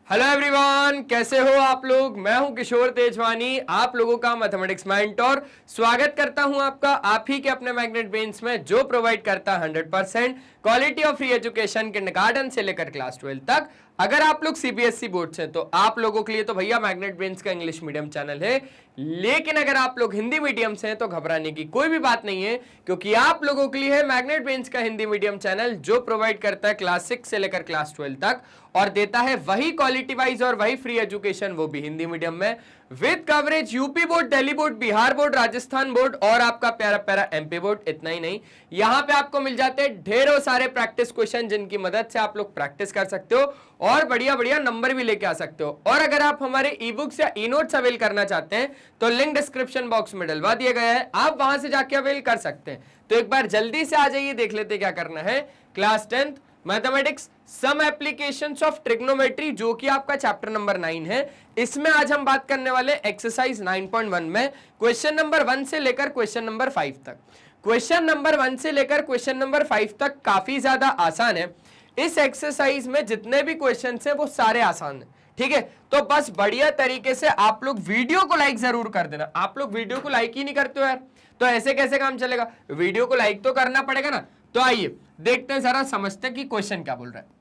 Hello everyone, कैसे हो आप लोग। मैं हूं किशोर तेजवानी, आप लोगों का मैथमेटिक्स मेंटर। स्वागत करता हूं आपका आप ही के अपने मैग्नेट ब्रेन्स में, जो प्रोवाइड करता है 100% quality of free education kindergarten से लेकर क्लास 12 तक। अगर आप लोग सीबीएसई बोर्ड से, तो आप लोगों के लिए तो भैया मैग्नेट ब्रेन्स का इंग्लिश मीडियम चैनल है। लेकिन अगर आप लोग हिंदी मीडियम से हैं तो घबराने की कोई भी बात नहीं है, क्योंकि आप लोगों के लिए है मैग्नेट ब्रेन्स का हिंदी मीडियम चैनल, जो प्रोवाइड करता है क्लास 6 से लेकर क्लास 12 तक और देता है वही क्वालिटी वाइज और वही फ्री एजुकेशन, वो भी हिंदी मीडियम में, with coverage UP board, Delhi board, Bihar board, Rajasthan board और आपका प्यारा प्यारा एमपी बोर्ड। इतना ही नहीं, यहां पे आपको मिल जाते हैं ढेरों सारे प्रैक्टिस क्वेश्चन, जिनकी मदद से आप लोग प्रैक्टिस कर सकते हो और बढ़िया बढ़िया नंबर भी लेके आ सकते हो। और अगर आप हमारे ई बुक्स या ई नोट्स अवेल करना चाहते हैं तो लिंक डिस्क्रिप्शन बॉक्स में डलवा दिया गया है, आप वहां से जाके अवेल कर सकते हैं। तो एक बार जल्दी से आ जाइए, देख लेते क्या करना है। Class 10th mathematics some applications of trigonometry, जो कि आपका चैप्टर नंबर 9 है। इसमें आज हम बात करने वाले एक्सरसाइज 9.1 में क्वेश्चन नंबर 1 से लेकर क्वेश्चन नंबर 5 तक। क्वेश्चन नंबर 1 से लेकर क्वेश्चन नंबर 5 तक काफी ज्यादा आसान है। इस एक्सरसाइज में जितने भी क्वेश्चन हैं वो सारे आसान है, ठीक है। तो बस बढ़िया तरीके से आप लोग वीडियो को लाइक जरूर कर देना। आप लोग वीडियो को लाइक ही नहीं करते हो यार, तो ऐसे कैसे काम चलेगा। वीडियो को लाइक तो करना पड़ेगा ना। तो आइए देखते हैं, जरा समझते हैं कि क्वेश्चन क्या बोल रहा है।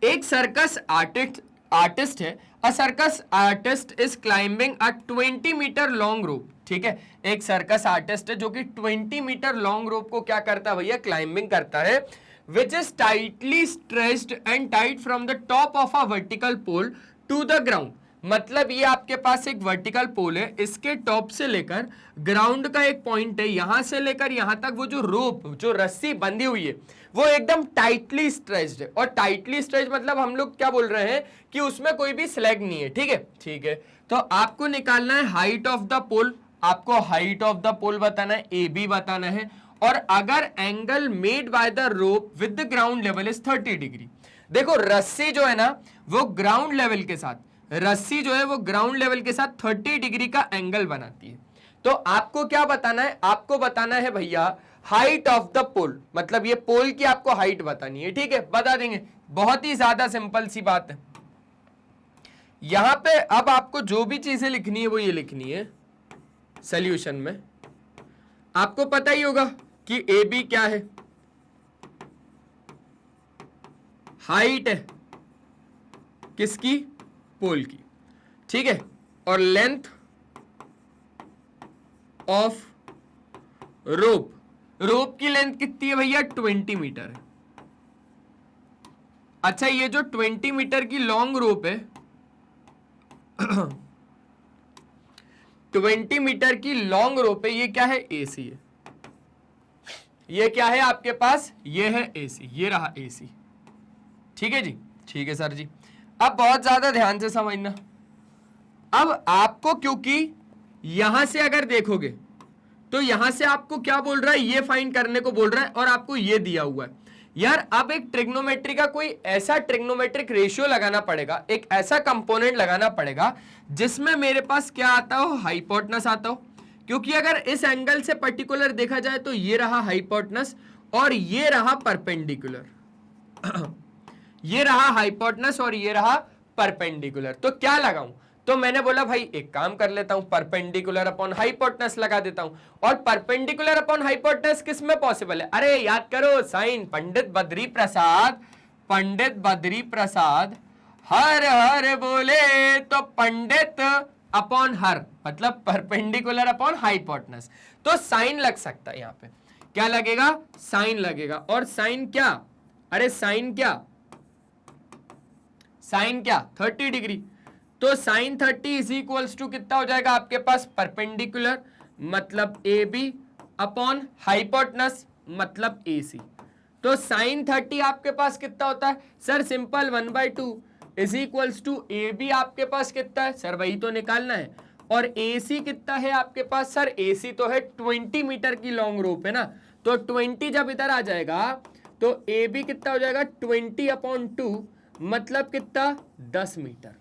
एक सर्कस आर्टिस्ट है। A circus artist is climbing a 20 metre long rope, ठीक है। एक सर्कस आर्टिस्ट है जो कि 20 मीटर लॉन्ग रोप को क्या करता है भैया, क्लाइंबिंग करता है, which is tightly stretched and tied from the top of a vertical pole to the ground। मतलब ये आपके पास एक वर्टिकल पोल है, इसके टॉप से लेकर ग्राउंड का एक पॉइंट है, यहां से लेकर यहां तक वो जो रोप, जो रस्सी बंधी हुई है, वो एकदम टाइटली स्ट्रेच्ड है। और टाइटली स्ट्रेच्ड मतलब हम लोग क्या बोल रहे हैं कि उसमें कोई भी स्लैग नहीं है, ठीक है। ठीक है, तो आपको निकालना है हाइट ऑफ द पोल। आपको हाइट ऑफ द पोल बताना है, ए बी बताना है। और अगर angle made by the rope with the ground level is 30 degree. देखो रस्सी जो है ना, वो ग्राउंड लेवल के साथ, रस्सी जो है वो ग्राउंड लेवल के साथ 30 डिग्री का एंगल बनाती है। तो आपको क्या बताना है, आपको बताना है भैया हाइट ऑफ द पोल, मतलब ये पोल की आपको हाइट बतानी है, ठीक है। बता देंगे, बहुत ही ज्यादा सिंपल सी बात है। यहां पे अब आपको जो भी चीजें लिखनी है वो ये लिखनी है सॉल्यूशन में। आपको पता ही होगा कि ए बी क्या है, हाइट है किसकी, पोल की, ठीक है। और लेंथ ऑफ रोप, रोप की लेंथ कितनी है भैया, 20 मीटर है। अच्छा, ये जो 20 मीटर की लॉन्ग रोप है 20 मीटर की लॉन्ग रोप है, ये क्या है, एसी है। ये क्या है आपके पास, ये है एसी, ये रहा एसी, ठीक है जी। ठीक है सर जी, अब बहुत ज्यादा ध्यान से समझना। अब आपको, क्योंकि यहां से अगर देखोगे तो यहां से आपको क्या बोल रहा है, ये फाइंड करने को बोल रहा है, और आपको ये दिया हुआ है यार। अब एक ट्रिग्नोमेट्री का कोई ऐसा ट्रिग्नोमेट्रिक रेशियो लगाना पड़ेगा, एक ऐसा कंपोनेंट लगाना पड़ेगा जिसमें मेरे पास क्या आता हो, हाइपोटेनस आता हो। क्योंकि अगर इस एंगल से पर्टिकुलर देखा जाए तो ये रहा हाइपोटेनस और ये रहा परपेंडिकुलर ये रहा हाइपोटेनस और ये रहा परपेंडिकुलर। तो क्या लगाऊं, तो मैंने बोला भाई एक काम कर लेता हूं, परपेंडिकुलर अपॉन हाइपोटेनस लगा देता हूं। और परपेंडिकुलर अपॉन हाइपोटेनस किस में पॉसिबल है, अरे याद करो साइन, पंडित बद्री प्रसाद, पंडित बद्री प्रसाद हर हर बोले, तो पंडित अपॉन हर मतलब परपेंडिकुलर अपॉन हाइपोटेनस। तो साइन लग सकता है, यहां पे क्या लगेगा, साइन लगेगा। और साइन क्या, अरे साइन क्या, साइन क्या, 30 डिग्री। तो साइन 30 इज इक्वल्स टू कितना हो जाएगा आपके पास, परपेंडिकुलर मतलब ए बी अपॉन हाइपोटेनस मतलब ए सी। तो साइन 30 आपके पास कितना होता है sir, simple 1/2 is equals to A B आपके पास कितना है सर, वही तो निकालना है। और ए सी कितना है आपके पास सर, ए सी तो है 20 मीटर की लॉन्ग रोप है ना, तो 20 जब इधर आ जाएगा तो ए बी कितना हो जाएगा, 20/2 मतलब कितना, 10 मीटर।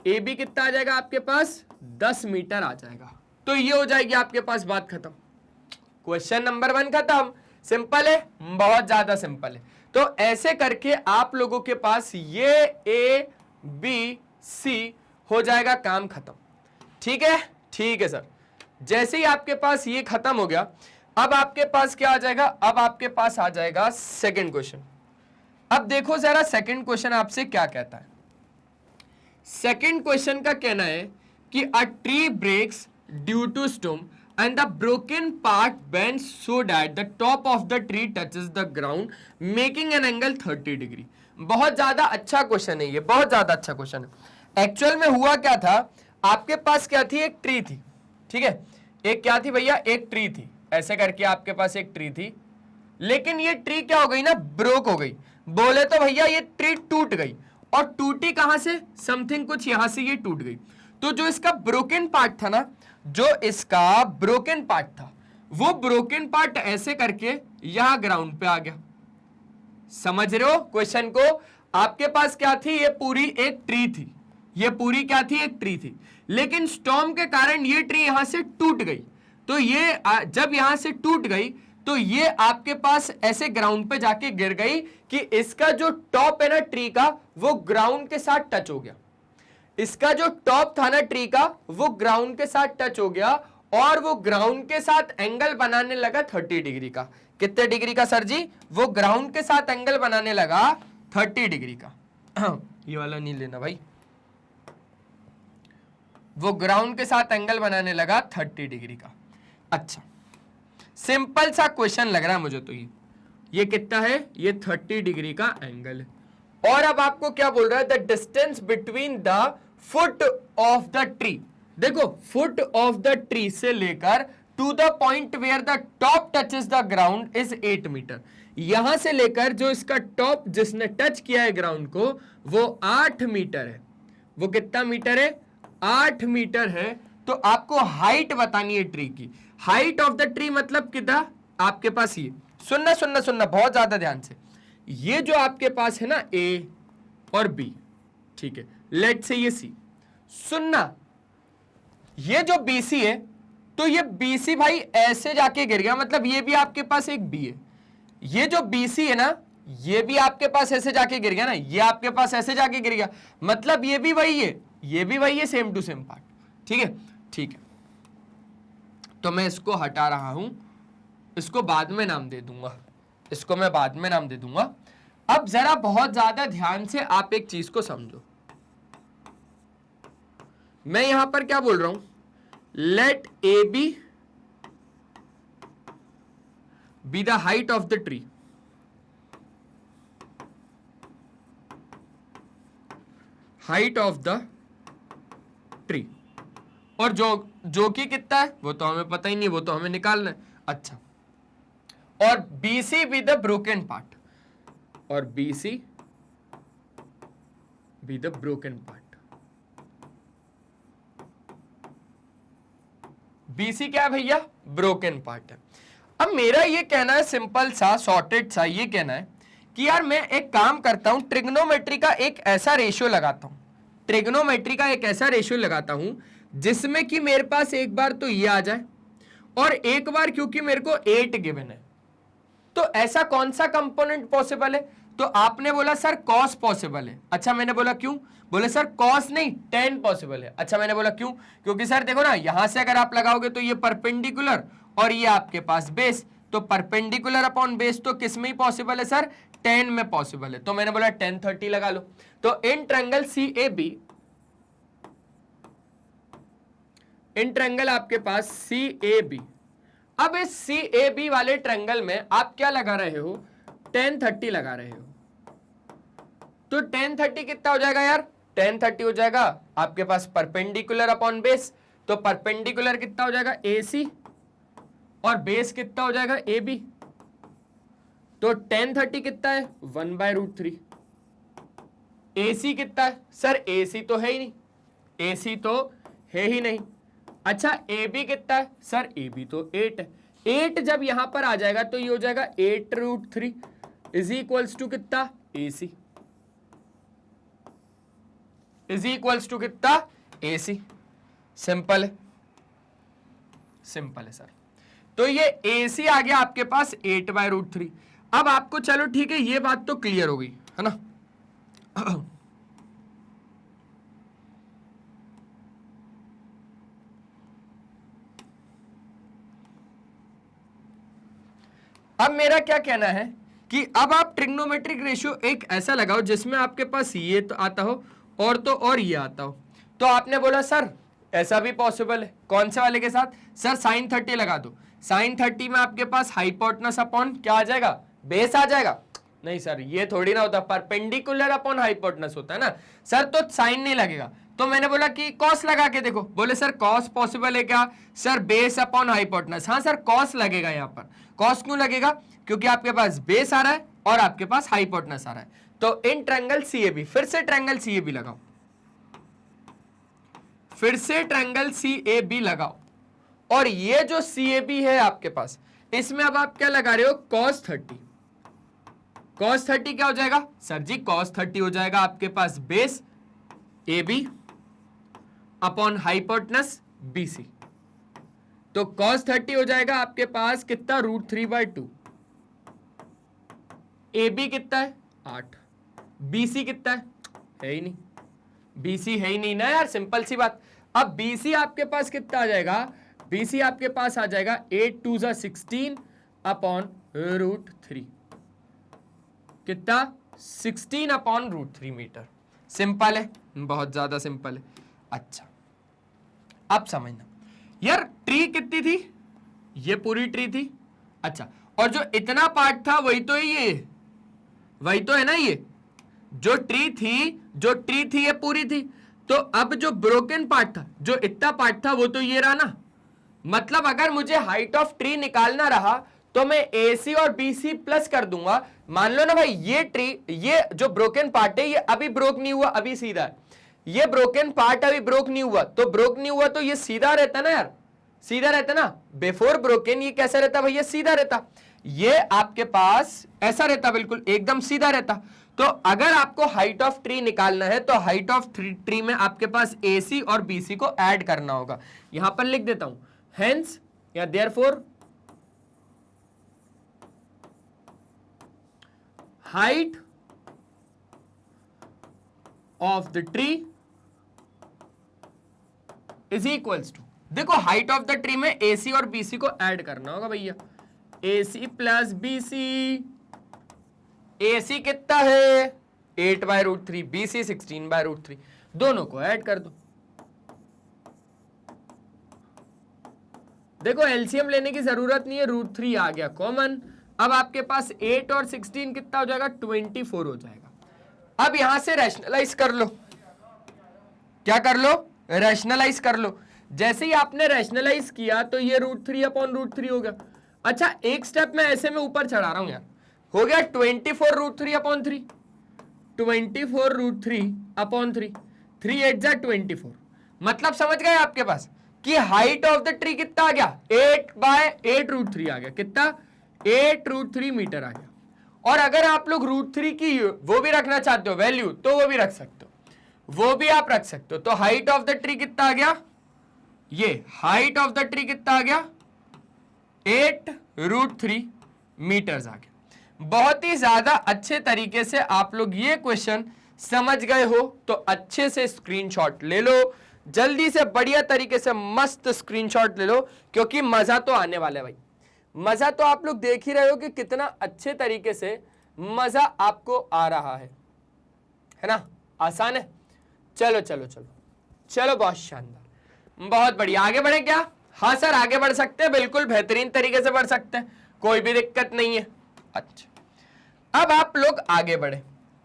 ए बी कितना आ जाएगा आपके पास, 10 मीटर आ जाएगा। तो ये हो जाएगी आपके पास, बात खत्म। क्वेश्चन नंबर 1 खत्म। सिंपल है, बहुत ज्यादा सिंपल है। तो ऐसे करके आप लोगों के पास ये ए बी सी हो जाएगा, काम खत्म। ठीक है, ठीक है सर। जैसे ही आपके पास ये खत्म हो गया, अब आपके पास क्या आ जाएगा, अब आपके पास आ जाएगा सेकंड क्वेश्चन। अब देखो जरा सेकंड क्वेश्चन आपसे क्या कहता है। सेकंड क्वेश्चन का कहना है कि a tree breaks due to storm and the broken part bends so that the top of the tree touches the ground making an angle 30 degree. बहुत ज्यादा अच्छा क्वेश्चन है ये, बहुत ज्यादा अच्छा क्वेश्चन है। एक्चुअल में हुआ क्या था, आपके पास क्या थी, एक ट्री थी, ठीक है, एक क्या थी भैया, एक ट्री थी, ऐसे करके आपके पास एक ट्री थी, लेकिन ये ट्री क्या हो गई ना, ब्रोक हो गई। बोले तो भैया ये ट्री टूट गई, और टूटी कहां से, समथिंग कुछ यहां से ये टूट गई। तो जो इसका ब्रोकन पार्ट था ना, जो इसका ब्रोकन पार्ट था, वो ब्रोकन पार्ट ऐसे करके यहां ग्राउंड पे आ गया। समझ रहे हो क्वेश्चन को? आपके पास क्या थी, ये पूरी एक ट्री थी, ये पूरी क्या थी, एक ट्री थी, लेकिन स्टॉर्म के कारण ये ट्री यहां से टूट गई। तो ये जब यहां से टूट गई तो ये आपके पास ऐसे ग्राउंड पे जाके गिर गई कि इसका जो टॉप है ना ट्री का, वो ग्राउंड के साथ टच हो गया। इसका जो टॉप था ना ट्री का, वो ग्राउंड के साथ टच हो गया, और वो ग्राउंड के साथ एंगल बनाने लगा 30 डिग्री का। कितने डिग्री का सर जी? वो ग्राउंड के साथ एंगल बनाने लगा 30 डिग्री का। ये वाला नहीं लेना भाई। वो ग्राउंड के साथ एंगल बनाने लगा 30 डिग्री का। अच्छा, सिंपल सा क्वेश्चन लग रहा है मुझे तो। ये कितना है, ये 30 डिग्री का एंगल है। और अब आपको क्या बोल रहा है, the distance between the foot of the tree. देखो, फुट ऑफ द ट्री से लेकर to the point where the top touches the ground is 8 metre. यहां से लेकर जो इसका टॉप जिसने टच किया है ग्राउंड को, वो 8 मीटर है। वो कितना मीटर है, 8 मीटर है। तो आपको हाइट बतानी है ट्री की। हाइट ऑफ द ट्री मतलब कितना, आपके पास ये सुनना सुनना सुनना बहुत ज्यादा ध्यान से। ये जो आपके पास है ना ए और बी, ठीक है, लेट से ये सी, सुनना, ये जो बीसी है, तो ये बीसी भाई ऐसे जाके गिर गया, मतलब ये भी आपके पास एक बी है। ये जो बीसी है ना, ये भी आपके पास ऐसे जाके गिर गया ना, ये आपके पास ऐसे जाके गिर गया, मतलब ये भी वही है, ये भी वही है, सेम टू सेम पार्ट। ठीक है, ठीक है। तो मैं इसको हटा रहा हूं, इसको बाद में नाम दे दूंगा, इसको मैं बाद में नाम दे दूंगा। अब जरा बहुत ज्यादा ध्यान से आप एक चीज को समझो। मैं यहां पर क्या बोल रहा हूं, let A B the height of the tree. Height of the tree, और जो कि कितना है वो तो हमें पता ही नहीं, वो तो हमें निकालना है। अच्छा, और BC be the broken part, और BC be the broken part. BC क्या है भैया, ब्रोकन पार्ट है। अब मेरा ये कहना है, सिंपल सा सॉर्टेड सा ये कहना है कि यार मैं एक काम करता हूं, ट्रिग्नोमेट्री का एक ऐसा रेशियो लगाता हूं, ट्रिग्नोमेट्री का एक ऐसा रेशियो लगाता हूं जिसमें कि मेरे पास एक बार तो ये आ जाए, और एक बार क्योंकि मेरे को 8 गिवन है, तो ऐसा कौन सा कंपोनेंट पॉसिबल है? तो आपने बोला सर कॉस पॉसिबल है। अच्छा, मैंने बोला क्यों? बोले सर कॉस नहीं, tan पॉसिबल है। अच्छा, मैंने बोला क्यों? क्योंकि सर देखो ना, यहां से अगर आप लगाओगे तो ये परपेंडिकुलर और ये आपके पास बेस, तो परपेंडिकुलर अपॉन बेस तो किस में ही पॉसिबल है सर, tan में पॉसिबल है। तो मैंने बोला tan 30 लगा लो। तो in triangle CAB, in triangle आपके पास CAB, अब इस CAB वाले ट्रायंगल में आप क्या लगा रहे हो, tan 30 लगा रहे हो। तो tan 30 कितना हो जाएगा यार, tan 30 हो जाएगा आपके पास परपेंडिकुलर अपॉन बेस, तो परपेंडिकुलर कितना हो जाएगा AC, और बेस कितना हो जाएगा AB। तो tan 30 कितना है, 1/√3। AC कितना है सर, AC तो है ही नहीं, AC तो है ही नहीं। अच्छा, AB कितना है सर, AB तो 8 है। 8 जब यहां पर आ जाएगा तो ये हो जाएगा 8√3 इज इक्वल्स टू कितना, AC इज इक्वल्स टू कितना, AC। सिंपल है, सिंपल है सर। तो ये AC आ गया आपके पास 8/√3। अब आपको चलो ठीक है, ये बात तो क्लियर हो गई है ना। अब मेरा क्या कहना है कि अब आप ट्रिग्नोमेट्रिक रेशियो एक ऐसा लगाओ जिसमें आपके पास ये तो आता हो और तो और ये आता हो। तो आपने बोला सर ऐसा भी पॉसिबल है, कौन से वाले के साथ? सर sin 30 लगा दो। sin 30 में आपके पास हाइपोटेनस अपॉन क्या आ जाएगा? बेस आ जाएगा। नहीं सर ये थोड़ी ना होता, परपेंडिकुलर अपॉन हाइपोटेनस होता है ना सर, तो साइन नहीं लगेगा। तो मैंने बोला कि कॉस लगा के देखो। बोले सर कॉस पॉसिबल है क्या? सर बेस अपॉन हाइपोटेनस, हाँ सर कॉस लगेगा। यहाँ पर कॉस क्यों लगेगा? क्योंकि आपके पास बेस आ रहा है और आपके पास हाइपोटेनस आ रहा है। तो इन ट्रायंगल सीएबी, फिर से ट्रायंगल सीएबी लगाओ, फिर से ट्रायंगल सीएबी लगाओ। और ये जो सीएबी है आपके पास, इसमें अब आप क्या लगा रहे हो? cos 30। cos 30 क्या हो जाएगा सर जी? cos 30 हो जाएगा आपके पास base AB upon hypotenuse BC। तो cos 30 हो जाएगा आपके पास कितना? √3/2। AB कितना है? 8। BC कितना है ही नहीं, BC है ही नहीं ना यार, सिंपल सी बात। अब BC आपके पास कितना आ जाएगा? BC आपके पास आ जाएगा 8 2 16 अपॉन √3। कितना? 16 अपॉन √3 मीटर। सिंपल है, बहुत ज्यादा सिंपल है। अच्छा अब समझना यार, ट्री कितनी थी? ये पूरी ट्री थी। अच्छा, और जो इतना पार्ट था वही तो है ये, वही तो है ना ये जो ट्री थी ये पूरी थी। तो अब जो ब्रोकन पार्ट था, जो इतना पार्ट था, वो तो ये रहा ना। मतलब अगर मुझे हाइट ऑफ ट्री निकालना रहा तो मैं AC और BC प्लस कर दूंगा। मान लो ना भाई ये ट्री, ये जो ब्रोकन पार्ट है ये अभी ब्रोक नहीं हुआ, अभी सीधा है। ये ब्रोकन पार्ट अभी ब्रोक नहीं हुआ, तो ब्रोक नहीं हुआ तो ये सीधा रहता ना यार, सीधा रहता ना। बिफोर ब्रोकन ये कैसा रहता भैया? सीधा रहता। ये आपके पास ऐसा रहता, बिल्कुल एकदम सीधा रहता। तो अगर आपको हाइट ऑफ ट्री निकालना है तो हाइट ऑफ ट्री में आपके पास AC और BC को ऐड करना होगा। यहां पर लिख देता हूं, हेंस या therefore height of the tree is equals to, देखो हाइट ऑफ द ट्री में AC और BC को ऐड करना होगा भैया। AC प्लस BC, AC कितना है? 8/√3, BC 16/√3, दोनों को ऐड कर दो। देखो एलसीएम लेने की जरूरत नहीं है, √3 आ गया कॉमन। अब आपके पास 8 और 16 कितना हो जाएगा? 24 हो जाएगा। अब यहां से रैशनलाइज कर लो। क्या कर लो? रैशनलाइज कर लो। जैसे ही आपने रैशनलाइज किया तो ये √3 अपॉन √3 हो गया। अच्छा एक स्टेप में ऐसे में ऊपर चढ़ा रहा हूं यार, हो गया 24√3 अपॉन 3, 24√3 अपॉन 3, 3 8 जा 24। मतलब समझ गए आपके पास कि हाइट ऑफ द ट्री कितना आ गया? 8/8√3 आ गया। कितना? 8√3 मीटर आ गया। और अगर आप लोग √3 की वो भी रखना चाहते हो वैल्यू, तो वो भी रख सकते हो, वो भी आप रख सकते हो। तो हाइट ऑफ द ट्री कितना आ गया? ये हाइट ऑफ द ट्री कितना आ गया? 8√3 मीटर्स आ गया। बहुत ही ज्यादा अच्छे तरीके से आप लोग ये क्वेश्चन समझ गए हो तो अच्छे से स्क्रीनशॉट ले लो, जल्दी से बढ़िया तरीके से मस्त स्क्रीनशॉट ले लो, क्योंकि मजा तो आने वाला है भाई। मजा तो आप लोग देख ही रहे हो कि कितना अच्छे तरीके से मजा आपको आ रहा है ना? आसान है। चलो चलो चलो चलो, बहुत शानदार, बहुत बढ़िया। आगे बढ़े क्या? हाँ सर आगे बढ़ सकते हैं, बिल्कुल बेहतरीन तरीके से बढ़ सकते हैं, कोई भी दिक्कत नहीं है। अच्छा अब आप लोग आगे बढ़े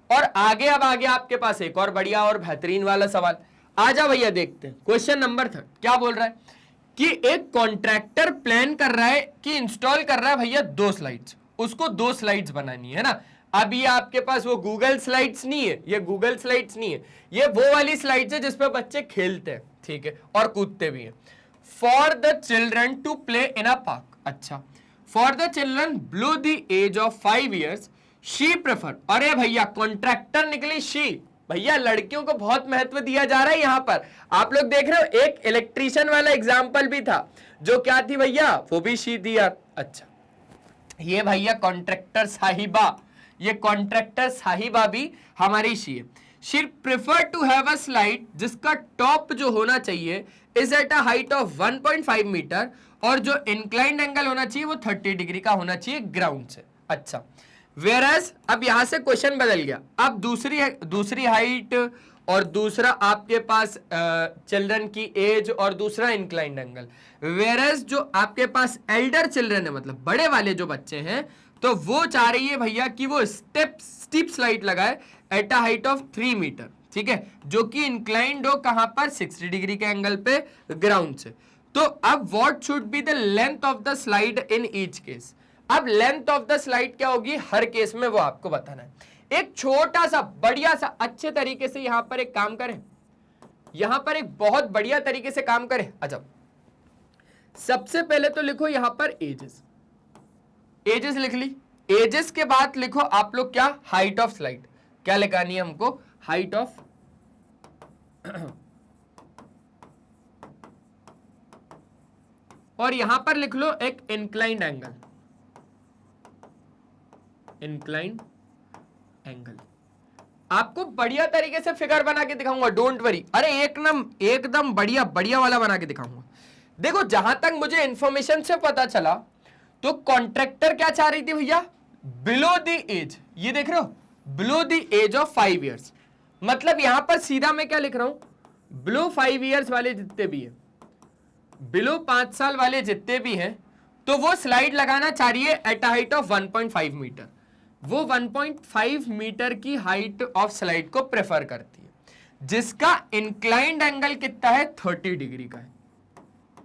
और आगे अब आगे आपके पास एक और बढ़िया और बेहतरीन वाला सवाल। आ जा भैया देखते हैं क्वेश्चन नंबर 3 क्या बोल रहा है कि एक कॉन्ट्रैक्टर प्लान कर रहा है कि इंस्टॉल कर रहा है भैया 2 स्लाइड्स, उसको 2 स्लाइड्स बनानी है ना। अब ये आपके पास वो गूगल स्लाइड्स नहीं है, ये गूगल स्लाइड्स नहीं है, ये वो वाली स्लाइड्स है जिसपे बच्चे खेलते हैं, ठीक है, और कूदते भी हैं। For the children to play in a park. अच्छा, for the children below the age of 5 years she prefer. अरे भैया कॉन्ट्रैक्टर निकली शी, भैया लड़कियों को बहुत महत्व दिया जा रहा है यहां पर। आप लोग देख रहे हो एक इलेक्ट्रीशियन वाला एग्जाम्पल भी था, जो क्या थी भैया? वो भी शी थी यार। अच्छा ये भैया कॉन्ट्रैक्टर साहिबा, ये कॉन्ट्रैक्टर साहिबा भी हमारी she prefer to have a slide जिसका टॉप जो होना चाहिए is at a height of 1.5 metre और जो इंक्लाइंड एंगल होना चाहिए वो 30 डिग्री का होना चाहिए ग्राउंड से। अच्छा, वेयरएज अब यहां से क्वेश्चन बदल गया, अब दूसरी हाइट और दूसरा आपके पास चिल्ड्रन की एज और दूसरा इंक्लाइंड एंगल। वेयरएज जो आपके पास एल्डर चिल्ड्रन है, मतलब बड़े वाले जो बच्चे हैं, तो वो चाह रही है भैया कि वो स्टीप स्लाइड लगाए at a height of 3 metre, ठीक है, जो कि इंक्लाइंड हो कहां पर 60 डिग्री के एंगल पे ग्राउंड से। तो अब what should be the length of the slide in each case. अब लेंथ ऑफ द स्लाइड क्या होगी हर केस में वो आपको बताना है। एक छोटा सा बढ़िया सा अच्छे तरीके से यहां पर एक काम करें, यहां पर एक बहुत बढ़िया तरीके से काम करें। अच्छा, सबसे पहले तो लिखो यहां पर एजेस, एजेस लिख ली, एजेस के बाद लिखो आप लोग क्या, हाइट ऑफ स्लाइड। क्या लिखानी है हमको, हाइट ऑफ और यहां पर लिख लो एक इंक्लाइंड एंगल, इंक्लाइंड एंगल। आपको बढ़िया तरीके से फिगर बना के दिखाऊंगा, डोंट वरी। अरे एकदम बढ़िया बढ़िया वाला बना के दिखाऊंगा। देखो जहां तक मुझे इंफॉर्मेशन से पता चला तो कॉन्ट्रैक्टर क्या चाह रही थी भैया, बिलो द एज, ये देख रहे हो, below the age of 5 years. मतलब यहां पर सीधा मैं क्या लिख रहा हूं, बिलो 5 इयर्स वाले जितने भी हैं, बिलो 5 साल वाले जितने भी हैं, तो वो स्लाइड लगाना चाह रही है at a height of 1.5 metre. वो 1.5 मीटर की हाइट ऑफ स्लाइड को प्रेफर करती है, जिसका इंक्लाइंड एंगल कितना है, 30 डिग्री का है,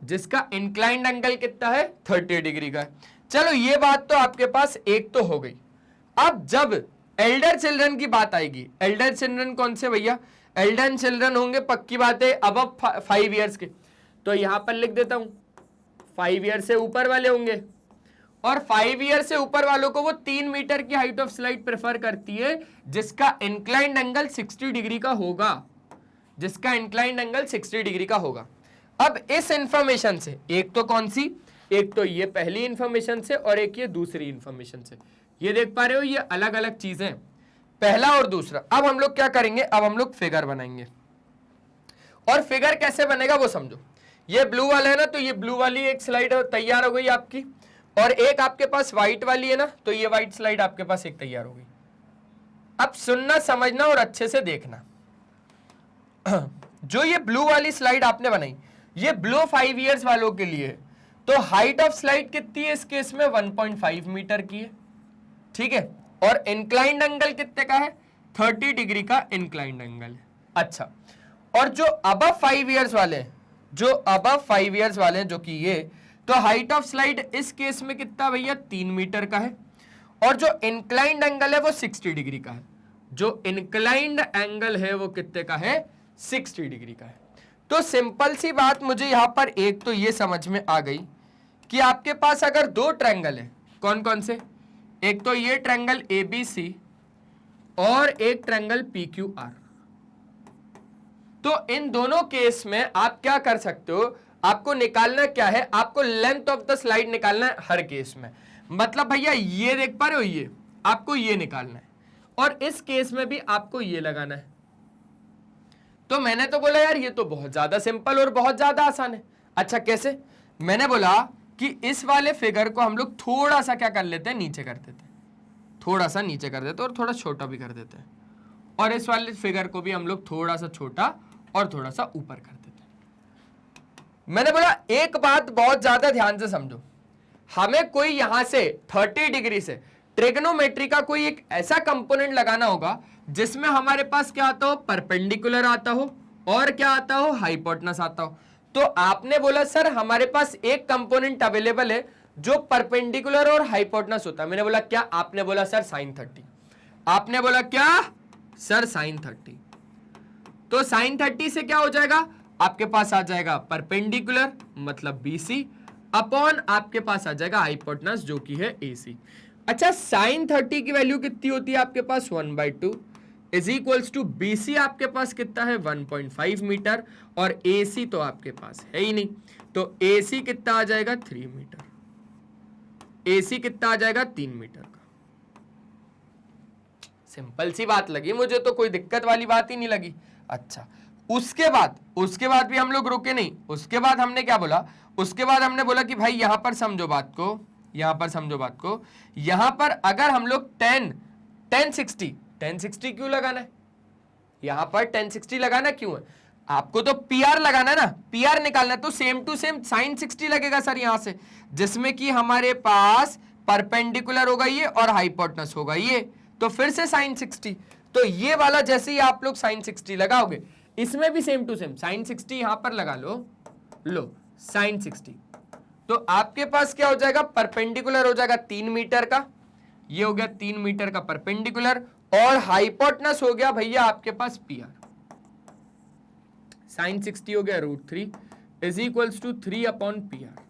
जिसका इंक्लाइंड एंगल कितना है, 30 डिग्री का है। चलो ये बात तो आपके पास एक तो हो गई। अब जब एल्डर चिल्ड्रन की बात आएगी, एल्डर चिल्ड्रन कौन से भैया, एल्डर चिल्ड्रन होंगे पक्की बात है अब 5 इयर्स के, तो यहां पर लिख देता हूं 5 ईयर से ऊपर वाले होंगे, और 5 ईयर से ऊपर वालों को वो 3 मीटर की हाइट ऑफ स्लाइड प्रेफर करती है, जिसका इंक्लाइंड एंगल 60 डिग्री का होगा, जिसका इंक्लाइंड एंगल 60 डिग्री का होगा। अब इस इंफॉर्मेशन से, एक तो कौन सी, एक तो ये पहली इंफॉर्मेशन से और एक ये दूसरी इंफॉर्मेशन से, ये देख पा रहे हो ये अलग अलग चीजें, पहला और दूसरा। अब हम लोग क्या करेंगे, अब हम लोग फिगर बनाएंगे, और फिगर कैसे बनेगा वो समझो। ये ब्लू वाला है ना, तो ये ब्लू वाली एक स्लाइड तैयार हो गई आपकी, और एक आपके पास व्हाइट वाली है ना, तो ये व्हाइट स्लाइड आपके पास एक तैयार हो गई। अब सुनना समझना और अच्छे से देखना, जो ये ब्लू वाली स्लाइड आपने बनाई, ये ब्लू 5 इयर्स वालों के लिए, तो हाइट ऑफ स्लाइड कितनी है इस केस में, 1.5 मीटर की है, ठीक है, और इंक्लाइंड एंगल कितने का है, 30 डिग्री का इंक्लाइंड एंगल है। अच्छा, और जो अबव 5 इयर्स वाले हैं, जो अबव 5 इयर्स वाले हैं, जो कि ये, तो हाइट ऑफ स्लाइड इस केस में कितना भैया, 3 मीटर का है, और जो इंक्लाइंड एंगल है वो 60 डिग्री का है, जो इंक्लाइंड एंगल है वो कितने का है, 60 डिग्री का है। तो सिंपल सी बात मुझे यहां पर एक तो ये समझ में आ गई कि आपके पास अगर दो ट्रायंगल है, कौन कौन से, एक तो ये ट्रायंगल ABC और एक ट्रायंगल PQR, तो इन दोनों केस में आप क्या कर सकते हो, आपको निकालना क्या है, आपको लेंथ ऑफ द स्लाइड निकालना है हर केस में। मतलब भैया ये देख पा रहे हो, ये आपको ये निकालना है, और इस केस में भी आपको ये लगाना है। तो मैंने तो बोला यार ये तो बहुत ज्यादा सिंपल और बहुत ज्यादा आसान है। अच्छा कैसे, मैंने बोला कि इस वाले फिगर को हम लोग थोड़ा सा क्या कर लेते हैं, नीचे कर देते हैं, थोड़ा सा नीचे कर देते हैं और थोड़ा छोटा भी कर देते हैं, और इस वाले फिगर को भी हम लोग थोड़ा सा छोटा और थोड़ा सा ऊपर कर देते हैं। मैंने बोला एक बात बहुत ज्यादा ध्यान से समझो, हमें कोई यहां से 30 डिग्री से ट्रिग्नोमेट्री का कोई एक ऐसा कंपोनेंट लगाना होगा जिसमें हमारे पास क्या आता हो, परपेंडिकुलर आता हो, और क्या आता हो, हाइपोटेनस आता हो। तो आपने बोला सर हमारे पास एक कंपोनेंट अवेलेबल है जो परपेंडिकुलर और हाइपोटेनस होता है। मैंने बोला क्या, आपने बोला सर sin 30। आपने बोला क्या सर, sin 30। तो sin 30 से क्या हो जाएगा, आपके पास आ जाएगा परपेंडिकुलर मतलब BC अपॉन आपके पास आ जाएगा हाइपोटेनस जो कि है AC। अच्छा sin 30 की वैल्यू कितनी होती है आपके पास, 1/2 इज इक्वल्स टू BC आपके पास कितना है, 1.5 मीटर, और AC तो आपके पास है ही नहीं, तो AC कितना आ जाएगा, 3 मीटर। AC कितना आ जाएगा 3 मीटर का। सिंपल सी बात लगी मुझे, तो कोई दिक्कत वाली बात ही नहीं लगी। अच्छा, उसके बाद भी हम लोग रुके नहीं। उसके बाद हमने क्या बोला, उसके बाद हमने बोला कि भाई यहां पर समझो बात को, यहां पर अगर हम लोग 1060 क्यों लगाना है यहां पर, 1060 लगाना क्यों है आपको, तो PR लगाना है ना, PR निकालना है, तो सेम टू सेम sin 60 लगेगा सर यहां से, जिसमें कि हमारे पास परपेंडिकुलर होगा ये और हाइपोटेनस होगा ये, तो फिर से sin 60। तो ये वाला जैसे ही आप लोग sin 60 लगाओगे, इसमें भी सेम टू सेम sin 60 यहां पर लगा लो sin 60, तो आपके पास क्या हो जाएगा, परपेंडिकुलर हो जाएगा 3 मीटर का, ये हो गया 3 मीटर का परपेंडिकुलर, और हाइपोटेनस हो गया भैया आपके पास PR। sin 60 हो गया √3 is equals to 3/PR।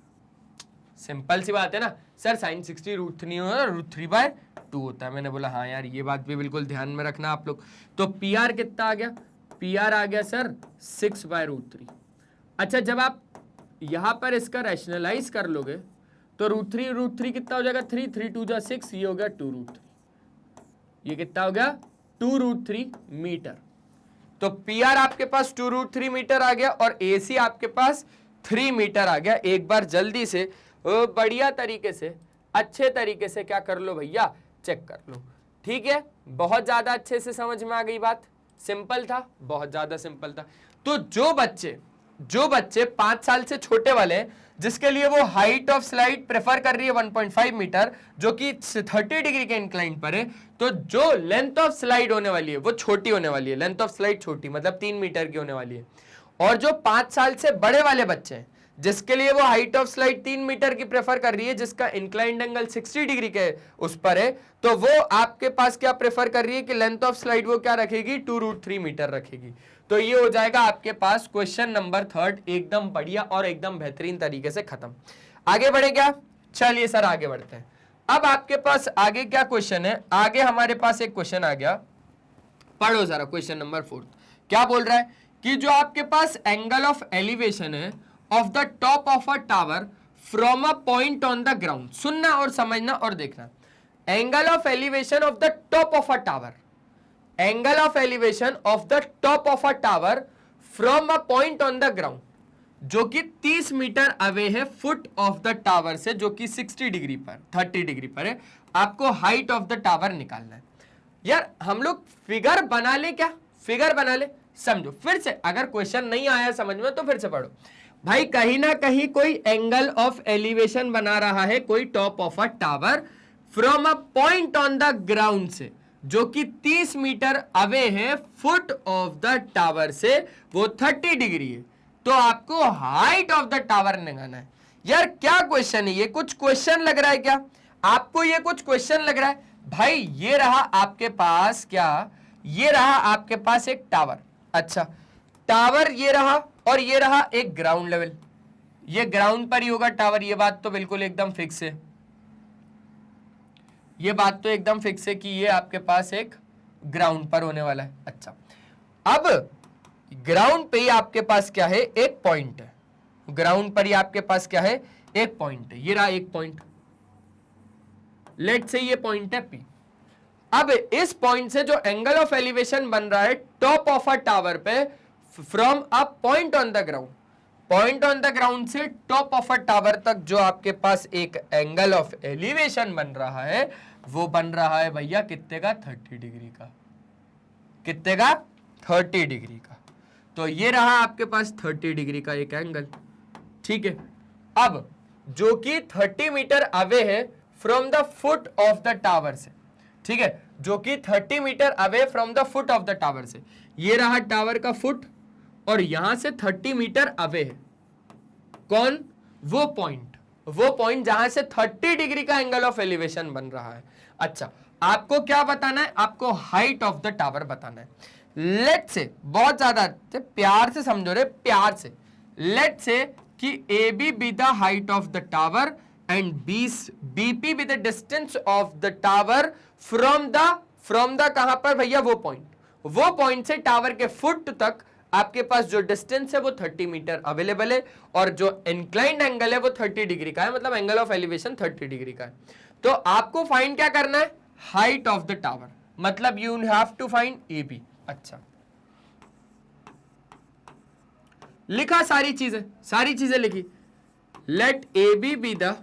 Simple सी बात है ना सर, sin 60 √3 नहीं होता, √3/2 होता है। मैंने बोला हाँ यार ये बात भी बिल्कुल ध्यान में रखना आप लोग। तो PR कितना आ गया, PR आ गया सर 6/√3। अच्छा, जब आप यहां पर इसका रैशनलाइज कर लोगे तो √3 कितना हो जाएगा, 3 2 जा 6, ये हो गया 2√3, ये कितना हो गया 2√3 मीटर। तो PR आपके पास 2√3 मीटर आ गया और AC आपके पास 3 मीटर आ गया। एक बार जल्दी से बढ़िया तरीके से अच्छे तरीके से क्या कर लो भैया, चेक कर लो। ठीक है, बहुत ज्यादा अच्छे से समझ में आ गई बात, सिंपल था, बहुत ज्यादा सिंपल था। तो जो बच्चे 5 साल से छोटे वाले हैं, जिसके लिए वो हाइट ऑफ स्लाइड प्रेफर कर रही है 1.5 मीटर, जो कि 30 डिग्री के इंक्लाइन पर है, तो जो लेंथ ऑफ स्लाइड होने वाली है वो छोटी होने वाली है, लेंथ ऑफ स्लाइड छोटी मतलब 3 मीटर की होने वाली है। और जो 5 साल से बड़े वाले बच्चे हैं, जिसके लिए वो हाइट ऑफ स्लाइड 3 मीटर की प्रेफर कर रही है, जिसका इंक्लाइंड एंगल 60 डिग्री के उस पर है, तो वो आपके पास क्या प्रेफर कर रही है कि लेंथ ऑफ स्लाइड वो क्या रखेगी, 2√3 मीटर रखेगी। तो ये हो जाएगा आपके पास क्वेश्चन नंबर 3 एकदम बढ़िया और एकदम बेहतरीन तरीके से खत्म। आगे बढ़े क्या, चलिए सर आगे बढ़ते हैं। अब आपके पास आगे क्या क्वेश्चन है, आगे हमारे पास एक क्वेश्चन आ गया, पढ़ो जरा क्वेश्चन नंबर 4। क्या बोल रहा है कि जो आपके पास एंगल ऑफ एलिवेशन है of the top of a tower from a point on the ground, सुनना और समझना और देखना। Angle of elevation of the top of a tower, angle of elevation of the top of a tower from a point on the ground, जो कि 30 metre away है foot of the tower से, जो कि 60 डिग्री पर 30 degree पर है। आपको हाइट ऑफ द टावर निकालना है। यार हम लोग फिगर बना ले, क्या फिगर बना ले, समझो फिर से, अगर क्वेश्चन नहीं आया समझ में तो फिर से पढ़ो भाई। कहीं ना कहीं कोई एंगल ऑफ एलिवेशन बना रहा है कोई top of a tower from a point on the ground से, जो कि 30 मीटर अवे है फुट ऑफ द टावर से, वो 30 डिग्री है। तो आपको हाइट ऑफ द टावर निकालना है। यार क्या क्वेश्चन है ये, कुछ क्वेश्चन लग रहा है क्या आपको, ये कुछ क्वेश्चन लग रहा है भाई। ये रहा आपके पास क्या, ये रहा आपके पास एक टावर, अच्छा टावर ये रहा, और ये रहा एक ग्राउंड लेवल, ये ग्राउंड पर ही होगा टावर, ये बात तो बिल्कुल एकदम फिक्स है, ये बात तो एकदम फिक्स है कि ये आपके पास एक ग्राउंड पर होने वाला है। अच्छा, अब ग्राउंड पे ही आपके पास क्या है, एक पॉइंट है, ग्राउंड पर ही आपके पास क्या है, एक पॉइंट है, ये रहा एक पॉइंट, लेट से ये पॉइंट है P। अब इस पॉइंट से जो एंगल ऑफ एलिवेशन बन रहा है टॉप ऑफ अ टावर पे from a point on the ground, point on the ground से टॉप ऑफ अ टावर तक जो आपके पास एक एंगल ऑफ एलिवेशन बन रहा है, वो बन रहा है भैया कितने का, 30 डिग्री का, कितने का, 30 डिग्री का। तो ये रहा आपके पास 30 डिग्री का एक एंगल, ठीक है। अब जो कि 30 मीटर अवे है from the foot of the tower से, ठीक है, जो कि 30 metre away from the foot of the tower से, ये रहा टावर का फुट, और यहां से 30 मीटर अवे है कौन, वो पॉइंट जहां से 30 डिग्री का एंगल ऑफ एलिवेशन बन रहा है। अच्छा, आपको क्या बताना है, आपको हाइट ऑफ द टावर बताना है। लेट से, बहुत ज्यादा प्यार से समझो रे, प्यार से, लेट से कि AB be the height of the tower and BP be the distance of the tower from the कहां पर भैया, वो पॉइंट से टावर के फुट तक आपके पास जो डिस्टेंस है वो 30 मीटर अवेलेबल है, और जो इंक्लाइंड एंगल है वो 30 डिग्री का है, मतलब एंगल ऑफ एलिवेशन 30 डिग्री का है। तो आपको फाइंड क्या करना है, हाइट ऑफ द टावर, मतलब you have to find A B. अच्छा, लिखा सारी चीजें लिखी। Let A B the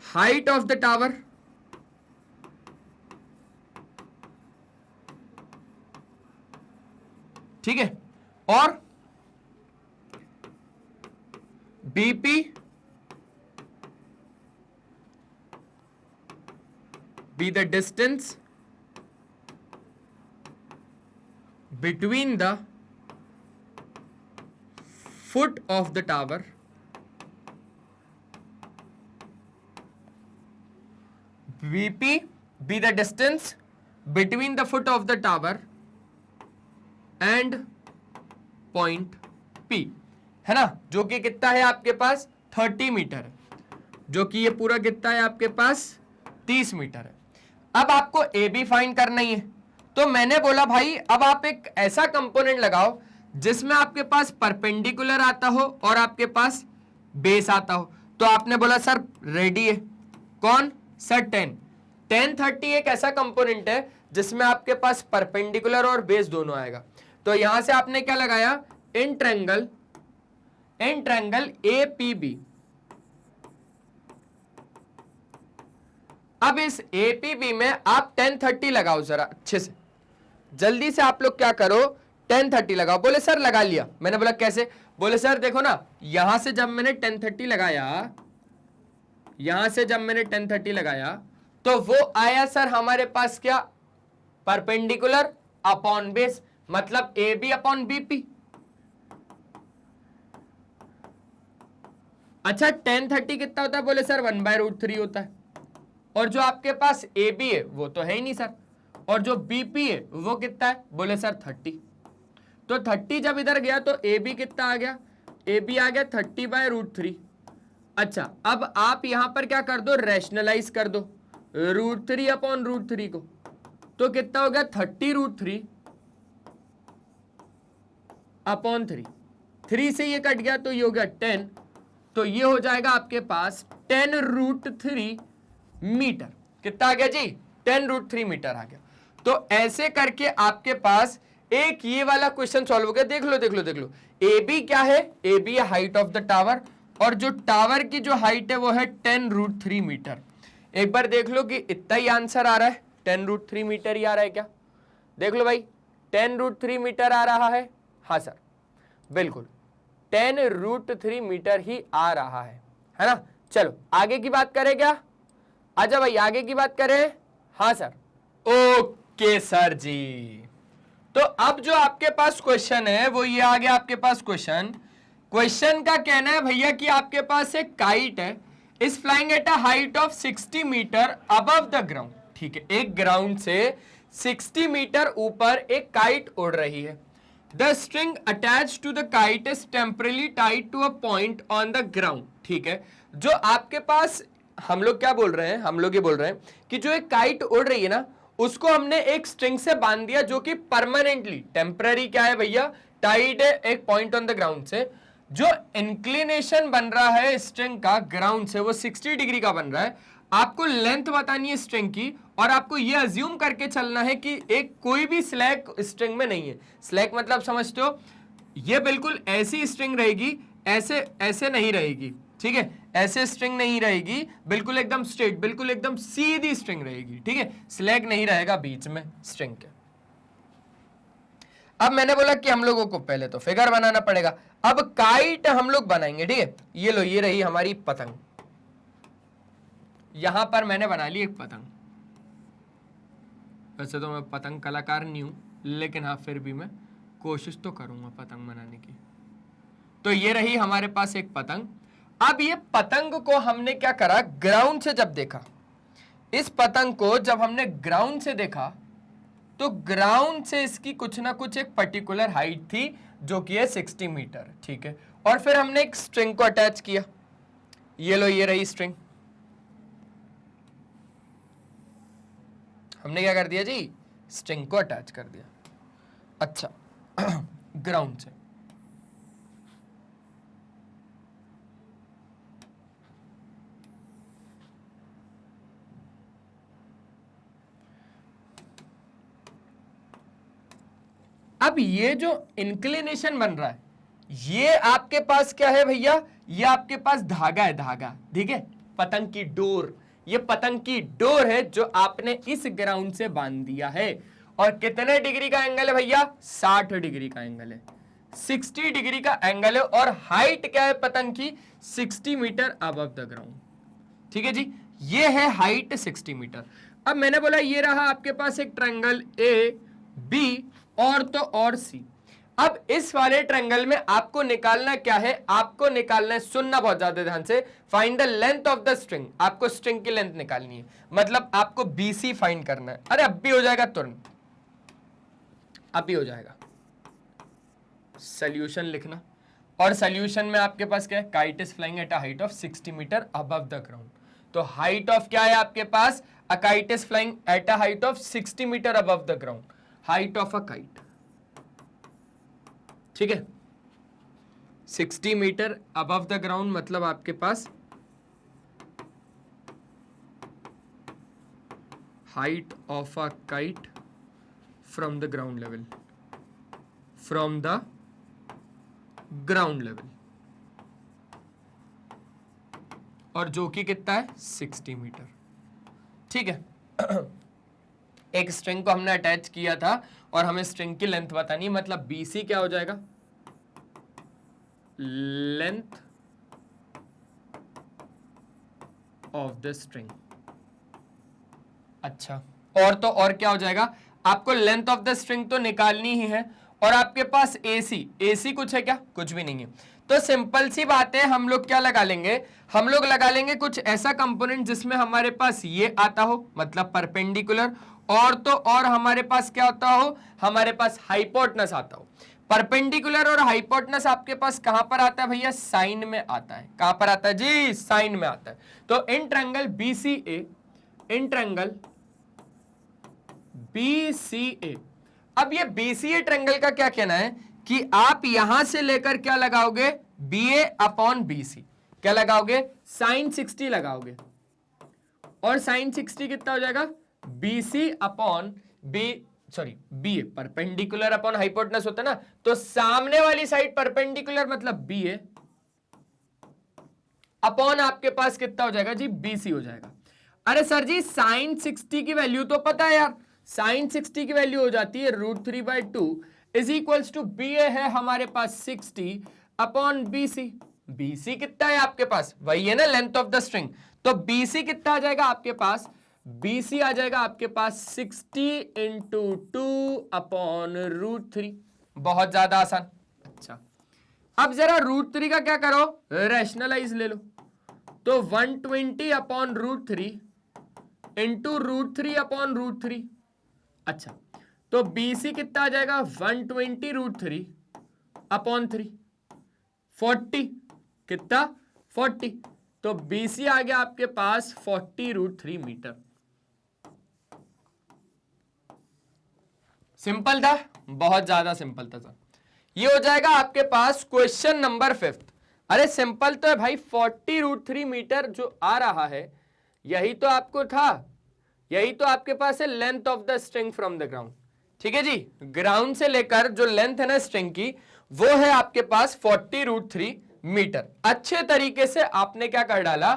height of the tower, ठीक है, और BP be the distance between the foot of the tower VP be the distance between the foot of the tower and point P, है ना, जो कि कितना है आपके पास 30 मीटर है, जो कि ये पूरा कितना है आपके पास 30 मीटर है। अब आपको ए बी फाइंड करना ही है, तो मैंने बोला भाई अब आप एक ऐसा कंपोनेंट लगाओ जिसमें आपके पास परपेंडिकुलर आता हो और आपके पास बेस आता हो। तो आपने बोला सर रेडी है, कौन सर 10 30 एक ऐसा कंपोनेंट है जिसमें आपके पास परपेंडिकुलर और बेस दोनों आएगा। तो यहां से आपने क्या लगाया, in triangle A P B. अब इस एपीबी में आप 10 30 लगाओ, जरा अच्छे से जल्दी से आप लोग क्या करो 10 30 लगाओ। बोले सर लगा लिया। मैंने बोला कैसे, बोले सर देखो ना, यहां से जब मैंने 10 30 लगाया, यहां से जब मैंने 10 30 लगाया तो वो आया सर हमारे पास क्या, परपेंडिकुलर अपॉन बेस, मतलब ए बी अपॉन बीपी। अच्छा 10 30 कितना होता है, बोले सर 1/√3 होता है, और जो आपके पास ए बी है वो तो है ही नहीं सर, और जो बीपी है वो कितना है, बोले सर 30। तो 30 जब इधर गया तो ए बी कितना आ गया, ए बी आ गया 30/√3। अच्छा अब आप यहां पर क्या कर दो, रैशनलाइज कर दो √3 अपॉन √3 को, तो कितना हो गया 30√3 अपॉन 3, 3 से ये कट गया तो ये हो गया 10, तो ये हो जाएगा आपके पास 10√3 मीटर। कितना आ गया जी, 10√3 मीटर आ गया। तो ऐसे करके आपके पास एक ये वाला क्वेश्चन सॉल्व हो गया। देख लो ए बी क्या है, ए बी है हाइट ऑफ द टावर, और जो टावर की जो हाइट है वो है 10√3 मीटर। एक बार देख लो कि इतना ही आंसर आ रहा है, 10√3 मीटर ही आ रहा है क्या, देख लो भाई 10√3 मीटर आ रहा है, हाँ सर बिल्कुल 10√3 मीटर ही आ रहा है ना। चलो आगे की बात करें क्या, आजा भाई आगे की बात करें, हाँ सर ओके सर जी। तो अब जो आपके पास क्वेश्चन है वो ये आ गया आपके पास क्वेश्चन का कहना है भैया कि आपके पास एक काइट है, is flying at a height of 60 metre above the ground. ठीक है, एक ग्राउंड से 60 मीटर ऊपर एक काइट उड़ रही है। The string attach to the kite is temporarily tied to a point on the ground. ठीक है, जो आपके पास हम लोग क्या बोल रहे हैं, हम लोग ये बोल रहे हैं कि जो एक काइट उड़ रही है ना, उसको हमने एक स्ट्रिंग से बांध दिया जो कि परमानेंटली, टेम्पररी क्या है भैया, टाइड है एक पॉइंट ऑन द ग्राउंड से। जो इंक्लिनेशन बन रहा है स्ट्रिंग का ग्राउंड से वो 60 डिग्री का बन रहा है। आपको लेंथ बतानी है स्ट्रिंग की, और आपको ये अज्यूम करके चलना है कि एक कोई भी स्लैक स्ट्रिंग में नहीं है। स्लैक मतलब समझते हो, ये बिल्कुल ऐसी स्ट्रिंग रहेगी, ऐसे ऐसे नहीं रहेगी। ठीक है, ऐसे स्ट्रिंग नहीं रहेगी, बिल्कुल एकदम स्ट्रेट, बिल्कुल एकदम सीधी स्ट्रिंग रहेगी। ठीक है, स्लैग नहीं रहेगा बीच में स्ट्रिंग के। अब मैंने बोला कि हम लोगों को पहले तो फिगर बनाना पड़ेगा। अब काइट हम लोग बनाएंगे। ठीक है, ये लो, ये रही हमारी पतंग। यहां पर मैंने बना ली एक पतंग। वैसे तो मैं पतंग कलाकार नहीं हूं, लेकिन हाँ फिर भी मैं कोशिश तो करूंगा पतंग बनाने की। तो ये रही हमारे पास एक पतंग। अब ये पतंग को हमने क्या करा, ग्राउंड से जब देखा, इस पतंग को जब हमने ग्राउंड से देखा तो ग्राउंड से इसकी कुछ ना कुछ एक पर्टिकुलर हाइट थी जो कि है 60 मीटर। ठीक है, और फिर हमने एक स्ट्रिंग को अटैच किया। ये लो, ये रही स्ट्रिंग। हमने क्या कर दिया जी, स्ट्रिंग को अटैच कर दिया। अच्छा ग्राउंड से, अब ये जो इंक्लिनेशन बन रहा है, ये आपके पास क्या है भैया, ये आपके पास धागा है, धागा, ठीक है, पतंग की डोर, ये पतंग की डोर है जो आपने इस ग्राउंड से बांध दिया है। और कितने डिग्री का एंगल है भैया, 60 डिग्री का एंगल है, 60 डिग्री का एंगल है। और हाइट क्या है पतंग की, 60 मीटर अबव द ग्राउंड, ठीक है जी, ये है हाइट 60 मीटर। अब मैंने बोला ये रहा आपके पास एक ट्रायंगल ए बी और तो और सी। अब इस वाले ट्रायंगल में आपको निकालना क्या है, आपको निकालना है, सुनना बहुत ज्यादा ध्यान से, find the length of the string, आपको स्ट्रिंग की लेंथ निकालनी है, मतलब आपको बीसी फाइंड करना है। अरे अब भी हो जाएगा तुरंत, अभी हो जाएगा। सॉल्यूशन लिखना, और सॉल्यूशन में आपके पास क्या है, kite is flying at a height of 60 metre above the ground. तो हाइट ऑफ क्या है आपके पास, a kite is flying at a height of 60 metre above the ground, height of a kite, ठीक है, 60 मीटर अबव द ग्राउंड, मतलब आपके पास height of a kite from the ground level, from the ground level, और जो कि कितना है, 60 मीटर, ठीक है। एक स्ट्रिंग को हमने अटैच किया था और हमें स्ट्रिंग की लेंथ बतानी, मतलब बीसी क्या हो जाएगा, लेंथ ऑफ द स्ट्रिंग। अच्छा, और तो और क्या हो जाएगा, आपको लेंथ ऑफ द स्ट्रिंग तो निकालनी ही है, और आपके पास एसी, एसी कुछ है क्या, कुछ भी नहीं है। तो सिंपल सी बात है, हम लोग क्या लगा लेंगे, हम लोग लगा लेंगे कुछ ऐसा कंपोनेंट जिसमें हमारे पास ये आता हो, मतलब परपेंडिकुलर, और तो और हमारे पास क्या होता हो, हमारे पास हाइपोटेनस आता हो। परपेंडिकुलर और हाइपोटेनस आपके पास कहां पर आता है भैया, साइन में आता है। कहां पर आता है जी, साइन में आता है। तो in triangle BCA, in triangle BCA, अब ये बीसीए ट्रायंगल का क्या कहना है कि आप यहां से लेकर क्या लगाओगे, बीए अपॉन बीसी, क्या लगाओगे, साइन 60 लगाओगे, और साइन 60 कितना हो जाएगा, BC upon B, sorry BA, perpendicular upon hypotenuse होता है ना, तो सामने वाली साइड परपेंडिकुलर मतलब बीए अपॉन आपके पास कितना हो जाएगा जी, बीसी हो जाएगा। अरे सर जी साइन 60 की वैल्यू तो पता है यार, साइन 60 की वैल्यू हो जाती है √3/2 इज इक्वल्स टू बीए है हमारे पास 60 अपॉन बीसी। बीसी कितना है आपके पास, वही है ना लेंथ ऑफ द स्ट्रिंग, तो बीसी कितना आ जाएगा आपके पास, बीसी आ जाएगा आपके पास 60 इंटू 2 अपॉन √3, बहुत ज्यादा आसान। अच्छा अब जरा √3 का क्या करो, रैशनलाइज ले लो, तो 120 अपॉन √3 इंटू √3 अपॉन √3। अच्छा तो बीसी कितना आ जाएगा, 120 √3 अपॉन 3, 40, कितना 40, तो बीसी आ गया आपके पास 40 √3 मीटर। सिंपल था, बहुत ज्यादा सिंपल था सर। ये हो जाएगा आपके पास क्वेश्चन नंबर 5। अरे सिंपल तो है भाई, 40 √3 मीटर जो आ रहा है यही तो आपको था, यही तो आपके पास है length of the string from the ground, ठीक है जी, ग्राउंड से लेकर जो लेंथ है ना स्ट्रिंग की वो है आपके पास 40 √3 मीटर। अच्छे तरीके से आपने क्या कर डाला,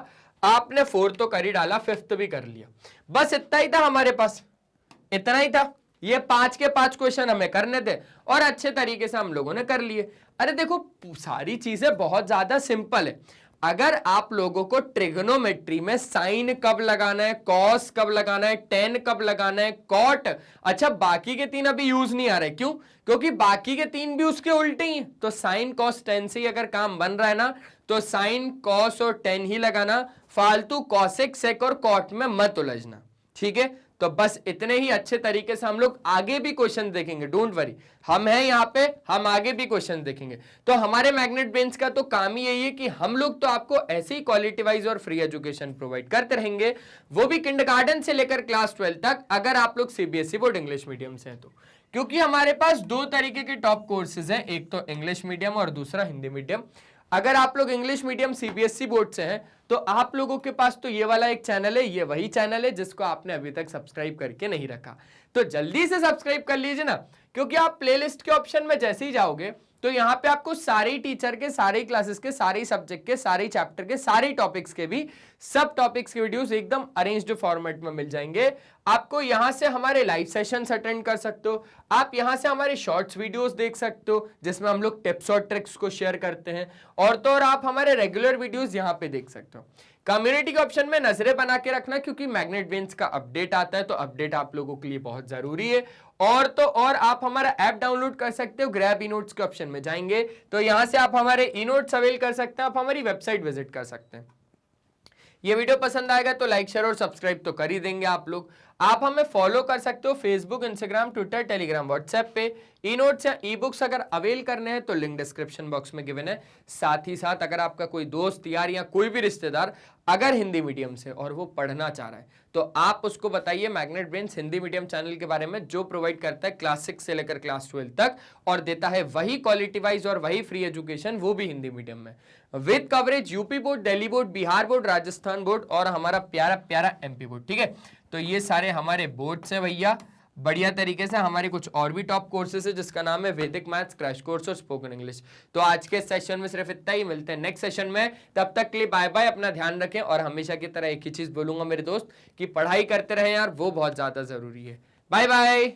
आपने 4 तो कर ही डाला, 5th भी कर लिया, बस इतना ही था हमारे पास, इतना ही था। ये 5 के 5 क्वेश्चन हमें करने थे और अच्छे तरीके से हम लोगों ने कर लिए। अरे देखो सारी चीजें बहुत ज्यादा सिंपल है। अगर आप लोगों को ट्रिग्नोमेट्री में साइन कब लगाना है, कॉस कब लगाना है, टेन कब लगाना है, कॉट, अच्छा बाकी के 3 अभी यूज नहीं आ रहे, क्यों, क्योंकि बाकी के 3 भी उसके उल्टे ही हैं। तो साइन कॉस टेन से ही अगर काम बन रहा है ना, तो साइन कॉस और टेन ही लगाना, फालतू कॉसेक सेक और कॉट में मत उलझना, ठीक है। तो बस इतने ही अच्छे तरीके से हम लोग आगे भी क्वेश्चन देखेंगे, डोंट वरी, हम हैं यहाँ पे, हम आगे भी क्वेश्चन देखेंगे। तो हमारे मैग्नेट बेंच का तो काम ही यही है कि हम लोग तो आपको ऐसे ही क्वालिटी वाइज और फ्री एजुकेशन प्रोवाइड करते रहेंगे, वो भी किंडरगार्टन से लेकर क्लास 12 तक, अगर आप लोग सीबीएसई बोर्ड इंग्लिश मीडियम से हैं तो क्योंकि हमारे पास दो तरीके के टॉप कोर्सेज हैं, एक तो इंग्लिश मीडियम और दूसरा हिंदी मीडियम। अगर आप लोग इंग्लिश मीडियम सीबीएसई बोर्ड से हैं तो आप लोगों के पास तो ये वाला एक चैनल है, ये वही चैनल है जिसको आपने अभी तक सब्सक्राइब करके नहीं रखा, तो जल्दी से सब्सक्राइब कर लीजिए ना, क्योंकि आप प्लेलिस्ट के ऑप्शन में जैसे ही जाओगे तो यहाँ पे आपको सारे टीचर के, सारे क्लासेस के, सारे सब्जेक्ट के, सारे चैप्टर के, सारे टॉपिक्स के भी सब टॉपिक्स के वीडियोस एकदम अरेंज्ड फॉर्मेट में मिल जाएंगे। आपको यहाँ से हमारे लाइव सेशंस अटेंड कर सकते हो, आप यहाँ से हमारे शॉर्ट्स वीडियोस देख सकते हो जिसमें हम लोग टिप्स और ट्रिक्स को शेयर करते हैं, और तो और आप हमारे रेगुलर वीडियोस यहाँ पे देख सकते हो। कम्युनिटी के ऑप्शन में नजरें बना के रखना, क्योंकि मैग्नेट बेंच का अपडेट आता है, तो अपडेट आप लोगों के लिए बहुत जरूरी है। और तो और आप हमारा ऐप डाउनलोड कर सकते हो, ग्रैब ई-नोट्स के ऑप्शन में जाएंगे तो यहां से आप हमारे ई-नोट्स अवेल कर सकते हैं, आप हमारी वेबसाइट विजिट कर सकते हैं। ये वीडियो पसंद आएगा तो लाइक, शेयर और सब्सक्राइब तो कर ही देंगे आप लोग। आप हमें फॉलो कर सकते हो Facebook, Instagram, Twitter, Telegram, WhatsApp पे। ई नोट्स या ई बुक्स अगर अवेल करने हैं तो लिंक डिस्क्रिप्शन बॉक्स में गिवन है। साथ ही साथ अगर आपका कोई दोस्त यार या कोई भी रिश्तेदार अगर हिंदी मीडियम से और वो पढ़ना चाह रहा है तो आप उसको बताइए magnet brains Hindi medium channel के बारे में, जो प्रोवाइड करता है क्लास 6 से लेकर क्लास 12 तक और देता है वही क्वालिटी वाइज और वही फ्री एजुकेशन, वो भी हिंदी मीडियम में, with coverage UP board, Delhi board, Bihar board, Rajasthan board और हमारा प्यारा प्यारा एमपी बोर्ड। ठीक है, तो ये सारे हमारे बोर्ड्स हैं भैया, बढ़िया तरीके से। हमारे कुछ और भी टॉप कोर्सेज है जिसका नाम है वैदिक मैथ्स क्रैश कोर्स और स्पोकन इंग्लिश। तो आज के सेशन में सिर्फ इतना ही, मिलते हैं नेक्स्ट सेशन में, तब तक के लिए बाय बाय, अपना ध्यान रखें। और हमेशा की तरह एक ही चीज बोलूंगा मेरे दोस्त कि पढ़ाई करते रहें यार, वो बहुत ज्यादा जरूरी है। Bye bye.